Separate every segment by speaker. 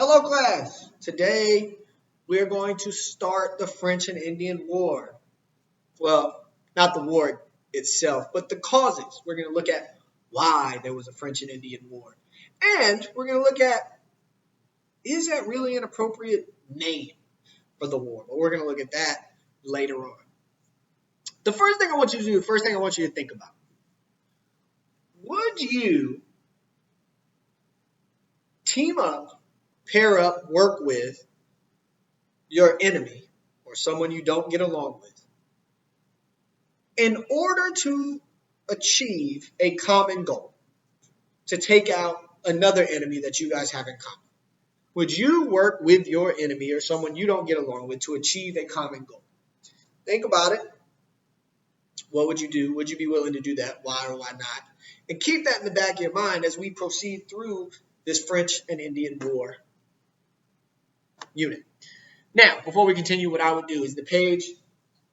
Speaker 1: Hello class! Today we are going to start the French and Indian War. Well, not the war itself, but the causes. We're going to look at why there was a French and Indian War. And we're going to look at, is that really an appropriate name for the war? But we're going to look at that later on. The first thing I want you to do, first thing I want you to think about. Would you team up, pair up, work with your enemy or someone you don't get along with in order to achieve a common goal, to take out another enemy that you guys have in common? Would you work with your enemy or someone you don't get along with to achieve a common goal? Think about it. What would you do? Would you be willing to do that? Why or why not? And keep that in the back of your mind as we proceed through this French and Indian War unit. Now, before we continue, what I would do is the page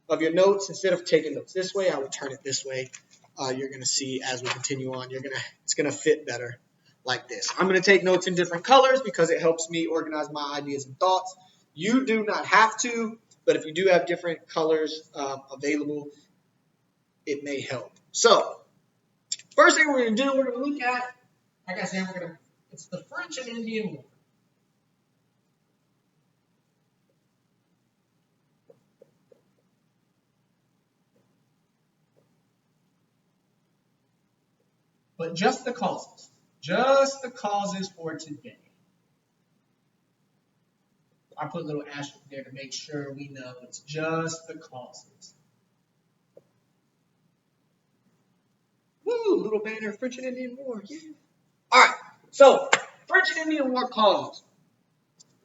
Speaker 1: of your notes, instead of taking notes this way, I would turn it this way. You're going to see as we continue on, it's going to fit better like this. I'm going to take notes in different colors because it helps me organize my ideas and thoughts. You do not have to, but if you do have different colors available, it may help. So, first thing we're going to do, we're going to look at, like I said, it's the French and Indian War. But just the causes for today. I put a little asterisk there to make sure we know it's just the causes. Woo, little banner, French and Indian War, yeah. All right, so French and Indian War cause.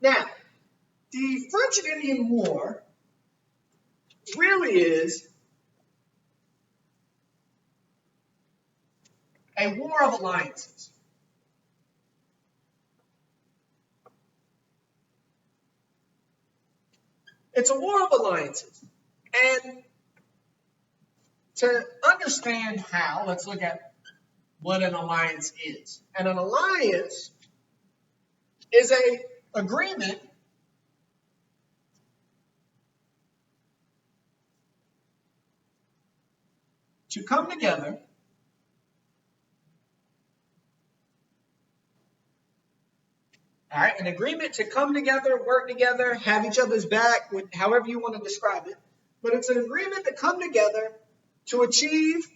Speaker 1: Now, the French and Indian War really is a war of alliances. It's a war of alliances. And to understand how, let's look at what an alliance is. And an alliance is an agreement to come together All right, an agreement to come together, work together, have each other's back, however you want to describe it. But it's an agreement to come together to achieve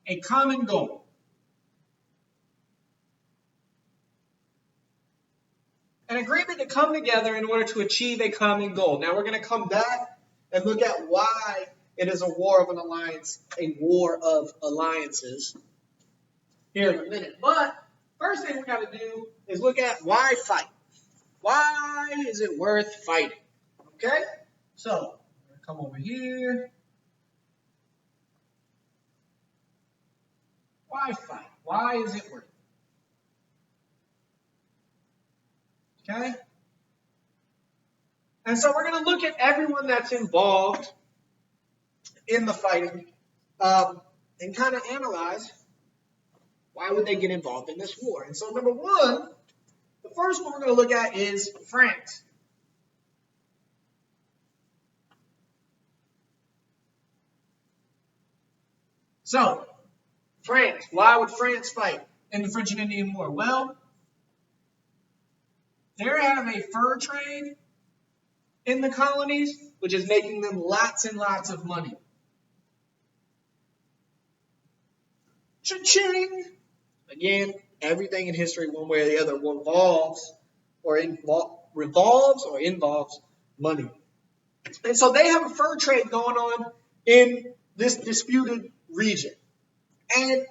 Speaker 1: a common goal. An agreement to come together in order to achieve a common goal. Now we're going to come back and look at why it is a war of an alliance, a war of alliances here in a minute. But first thing we got to do is look at why fight. Why is it worth fighting? Okay? So, I'm going to come over here. Why fight? Why is it worth it? Okay? And so we're going to look at everyone that's involved in the fighting and kind of analyze why would they get involved in this war. And so number one, the first one we're going to look at is France. So, France. Why would France fight in the French and Indian War? Well, they have a fur trade in the colonies, which is making them lots and lots of money. Cha-ching! Again, everything in history, one way or the other, revolves or involves money. And so they have a fur trade going on in this disputed region. And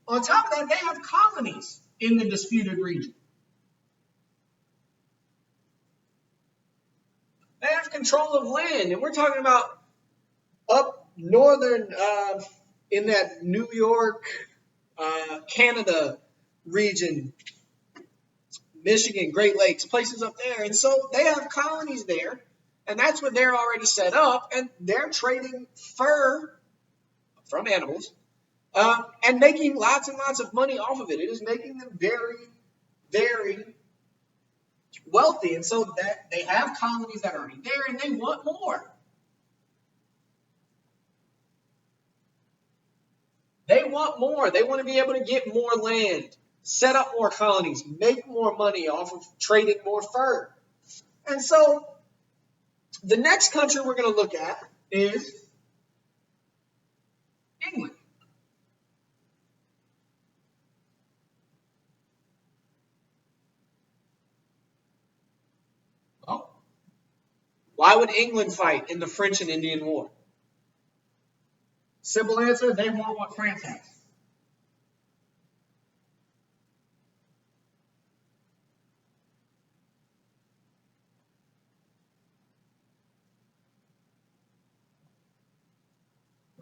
Speaker 1: on top of that, they have colonies in the disputed region. They have control of land, and we're talking about up northern in that New York, Canada region, Michigan, Great Lakes, places up there. And so they have colonies there, and that's what they're already set up, and they're trading fur from animals and making lots and lots of money off of it. It is making them very, very wealthy. And so that they have colonies that are already there and they want more. They want more. They want to be able to get more land, set up more colonies, make more money off of trading more fur. And so the next country we're going to look at is England. Well, why would England fight in the French and Indian War? Simple answer, they want what France has.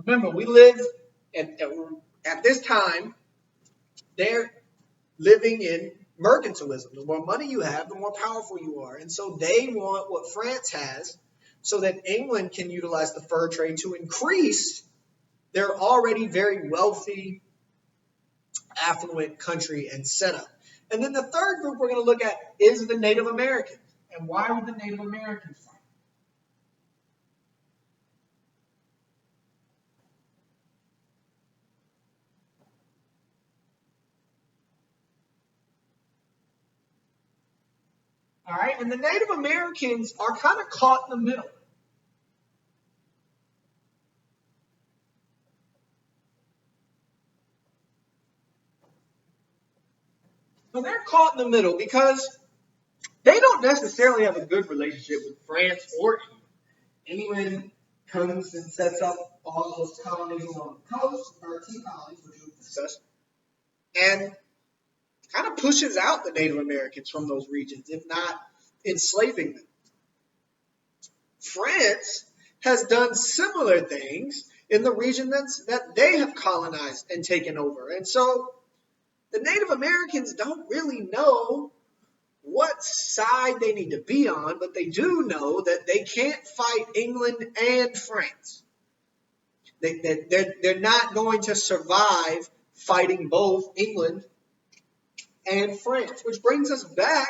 Speaker 1: Remember, we live at this time, they're living in mercantilism. The more money you have, the more powerful you are. And so they want what France has so that England can utilize the fur trade to increase their already very wealthy, affluent country and setup. And then the third group we're going to look at is the Native Americans. And why would the Native Americans fight? All right, and the Native Americans are kind of caught in the middle. So they're caught in the middle because they don't necessarily have a good relationship with France or England. England comes and sets up all those colonies along the coast, 13 colonies, which we've discussed, and kind of pushes out the Native Americans from those regions, if not enslaving them. France has done similar things in the region that they have colonized and taken over. And so the Native Americans don't really know what side they need to be on, but they do know that they can't fight England and France. They're not going to survive fighting both England and France, which brings us back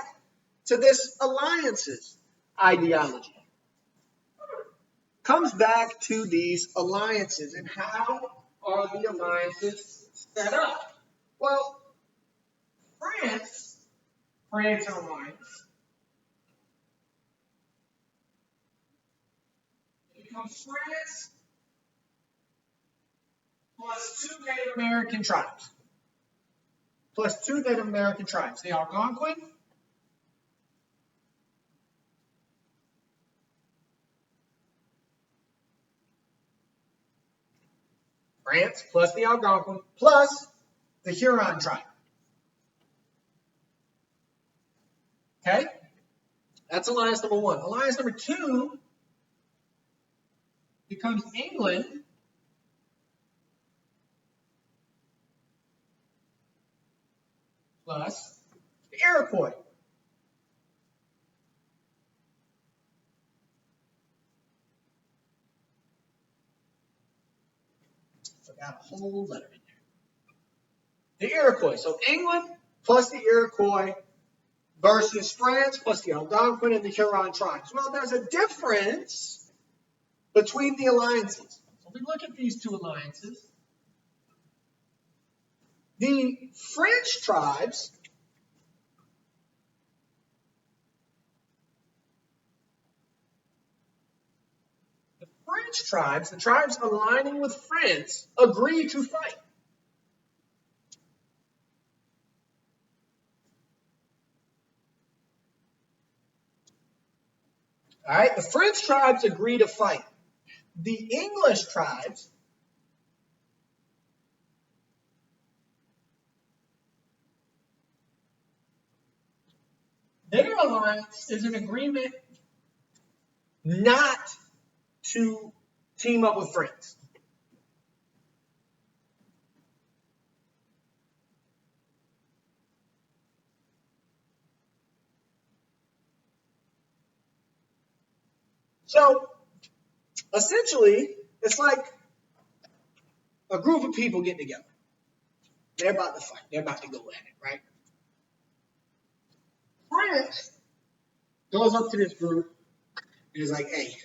Speaker 1: to this alliances ideology. Comes back to these alliances and how are the alliances set up? Well, France alliance, it becomes France plus two Native American tribes. Plus two Native American tribes. The Algonquin France plus the Algonquin plus the Huron tribe. Okay? That's alliance number one. Alliance number two becomes England plus the Iroquois. Forgot a whole letter in there. The Iroquois. So England plus the Iroquois versus France plus the Algonquin and the Huron tribes. Well, there's a difference between the alliances. So we look at these two alliances. The French tribes the tribes aligning with France, agree to fight. All right, the French tribes agree to fight. The English tribes their alliance is an agreement not to team up with France. So essentially, it's like a group of people get together. They're about to fight. They're about to go at it, right? France goes up to this group and is like, hey,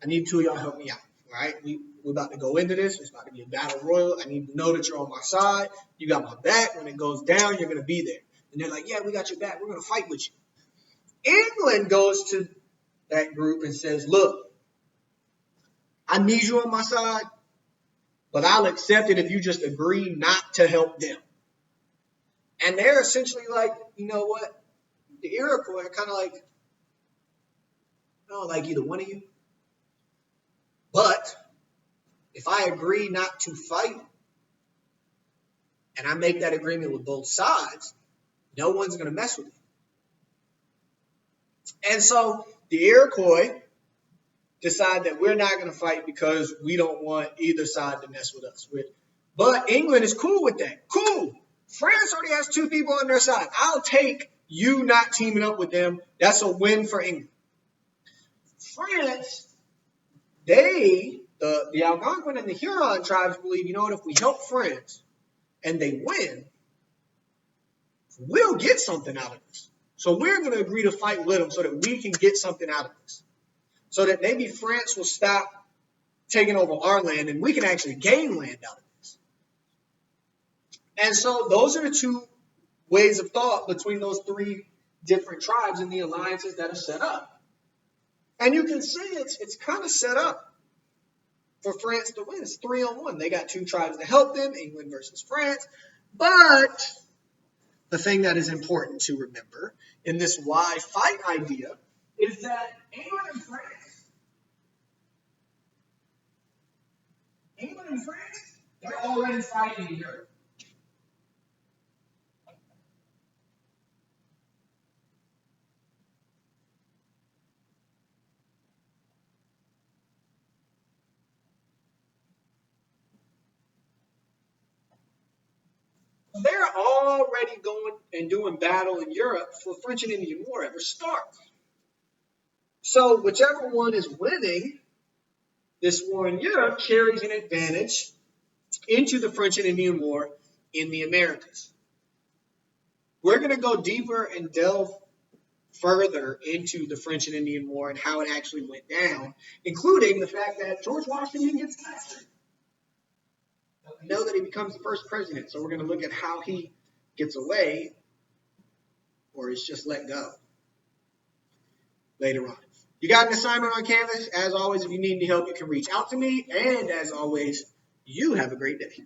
Speaker 1: I need two of y'all to help me out, right? We're about to go into this. It's about to be a battle royal. I need to know that you're on my side. You got my back. When it goes down, you're going to be there. And they're like, yeah, we got your back. We're going to fight with you. England goes to that group and says, look, I need you on my side, but I'll accept it if you just agree not to help them. And they're essentially like, you know what? The Iroquois are kind of like, I don't like either one of you. But if I agree not to fight and I make that agreement with both sides, no one's going to mess with me. And so the Iroquois decide that we're not going to fight because we don't want either side to mess with us. But England is cool with that. Cool. France already has two people on their side. I'll take you not teaming up with them. That's a win for England. France, the Algonquin and the Huron tribes believe, you know what, if we help France and they win, we'll get something out of this. So we're going to agree to fight with them so that we can get something out of this. So that maybe France will stop taking over our land and we can actually gain land out of this. And so those are the two ways of thought between those three different tribes and the alliances that are set up. And you can see it's kind of set up for France to win. It's 3-on-1. They got two tribes to help them, England versus France. But the thing that is important to remember in this why fight idea is that England and France, they're already fighting in Europe. They're already going and doing battle in Europe before French and Indian War ever starts. So whichever one is winning this war in Europe carries an advantage into the French and Indian War in the Americas. We're going to go deeper and delve further into the French and Indian War and how it actually went down, including the fact that George Washington gets captured. We know that he becomes the first president, so we're going to look at how he gets away or is just let go later on. You got an assignment on Canvas. As always, if you need any help, you can reach out to me. And as always, you have a great day.